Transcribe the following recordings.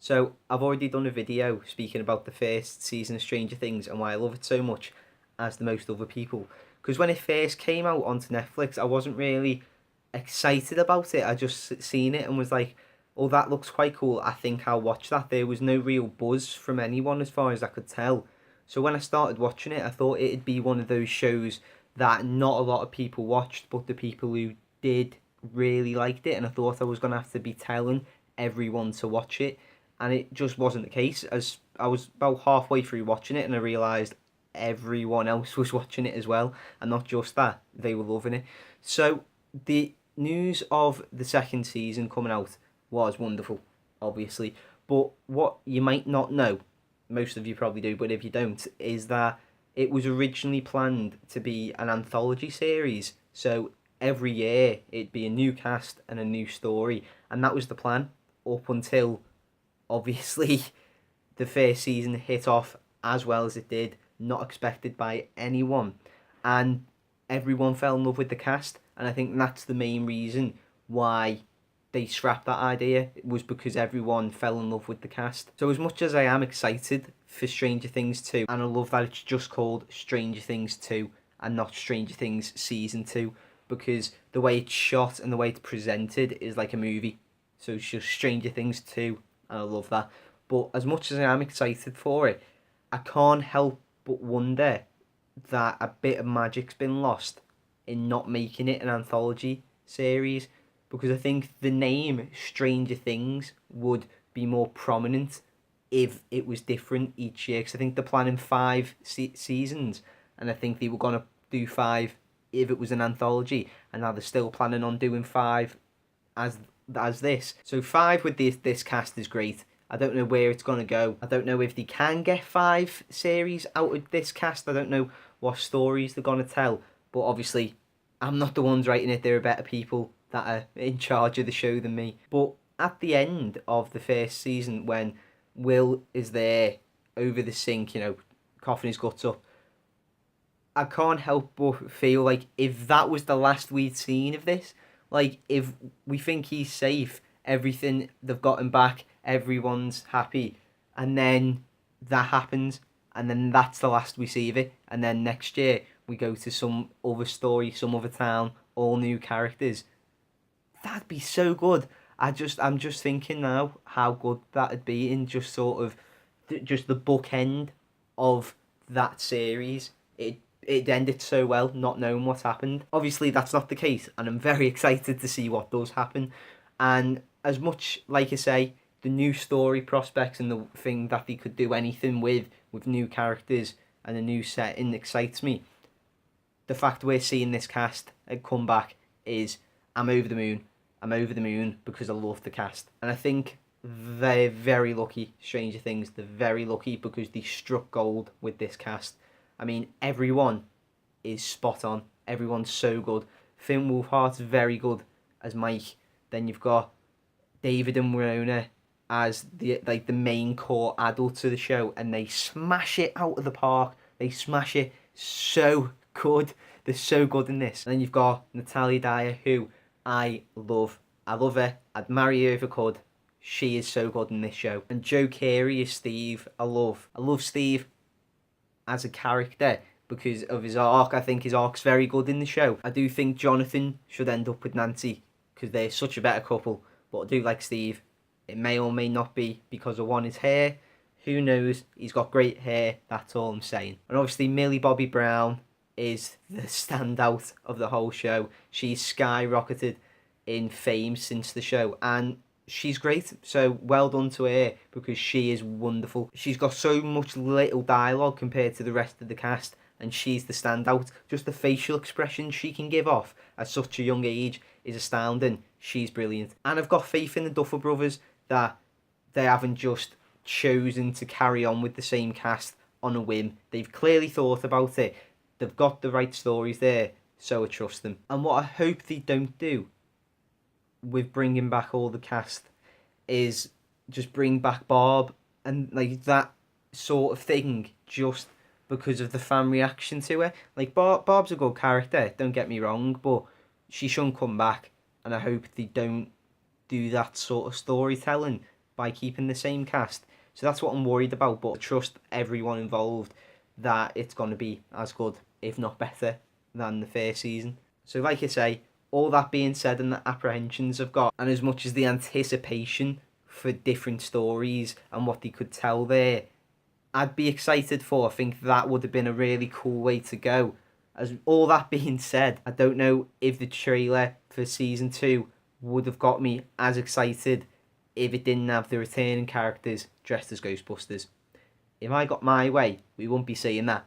So I've already done a video speaking about the first season of Stranger Things and why I love it so much as the most other people. Because when it first came out onto Netflix, I wasn't really excited about it. I just seen it and was like, oh, that looks quite cool. I think I'll watch that. There was no real buzz from anyone as far as I could tell. So when I started watching it, I thought it'd be one of those shows that not a lot of people watched, but the people who did really liked it. And I thought I was going to have to be telling everyone to watch it, and it just wasn't the case. As I was about halfway through watching it and I realised everyone else was watching it as well, and not just that, they were loving it. So the news of the second season coming out was wonderful, obviously, but what you might not know, most of you probably do, but if you don't, is that it was originally planned to be an anthology series. So every year it'd be a new cast and a new story, and that was the plan up until obviously the first season hit off as well as it did, not expected by anyone, and everyone fell in love with the cast. And I think that's the main reason why they scrapped that idea, was because everyone fell in love with the cast. So as much as I am excited for Stranger Things 2, and I love that it's just called Stranger Things 2 and not Stranger Things Season 2, because the way it's shot and the way it's presented is like a movie. So it's just Stranger Things 2, and I love that. But as much as I am excited for it, I can't help but wonder that a bit of magic's been lost in not making it an anthology series, because I think the name Stranger Things would be more prominent if it was different each year. Because I think they're planning five seasons, and I think they were going to do five if it was an anthology, and now they're still planning on doing five as this. So five with this cast is great. I don't know where it's going to go. I don't know if they can get five series out of this cast. I don't know what stories they're going to tell. But obviously, I'm not the ones writing it. There are better people that are in charge of the show than me. But at the end of the first season, when Will is there over the sink, coughing his guts up, I can't help but feel like if that was the last we'd seen of this, like if we think he's safe, everything, they've got him back, everyone's happy, and then that happens, and then that's the last we see of it, and then next year we go to some other story, some other town, all new characters. That'd be so good. I'm just thinking now how good that'd be in just sort of just the bookend of that series. It ended so well, not knowing what happened. Obviously, that's not the case, and I'm very excited to see what does happen. And as much, like I say, the new story prospects and the thing that they could do anything with new characters and a new setting excites me. The fact we're seeing this cast come back is, I'm over the moon. I'm over the moon because I love the cast. And I think they're very lucky, Stranger Things. They're very lucky because they struck gold with this cast. I mean, everyone is spot on. Everyone's so good. Finn Wolfhard's very good as Mike. Then you've got David and Winona as the main core adults of the show, and they smash it out of the park. They smash it so good. They're so good in this. And then you've got Natalia Dyer, who I love. I love her. I'd marry her if I could. She is so good in this show. And Joe Keery is Steve. I love Steve as a character because of his arc. I think his arc's very good in the show. I do think Jonathan should end up with Nancy because they're such a better couple. But I do like Steve. It may or may not be because of his hair. Who knows? He's got great hair. That's all I'm saying. And obviously Millie Bobby Brown is the standout of the whole show. She's skyrocketed in fame since the show, and she's great. So well done to her because she is wonderful. She's got so much little dialogue compared to the rest of the cast, and she's the standout. Just the facial expression she can give off at such a young age is astounding. She's brilliant. And I've got faith in the Duffer Brothers that they haven't just chosen to carry on with the same cast on a whim. They've clearly thought about it. They've got the right stories there, so I trust them. And what I hope they don't do with bringing back all the cast is just bring back Barb and like that sort of thing just because of the fan reaction to her. Like Barb's a good character, don't get me wrong, but she shouldn't come back, and I hope they don't do that sort of storytelling by keeping the same cast. So that's what I'm worried about, but I trust everyone involved that it's going to be as good, if not better, than the first season. So like I say, all that being said and the apprehensions I've got, and as much as the anticipation for different stories and what they could tell there, I'd be excited for. I think that would have been a really cool way to go. As all that being said, I don't know if the trailer for season 2 would have got me as excited if it didn't have the returning characters dressed as Ghostbusters. If I got my way, we wouldn't be seeing that.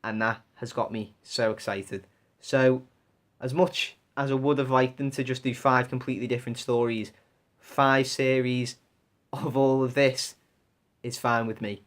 And that has got me so excited. So, as much as I would have liked them to just do 5 completely different stories, 5 series of all of this is fine with me.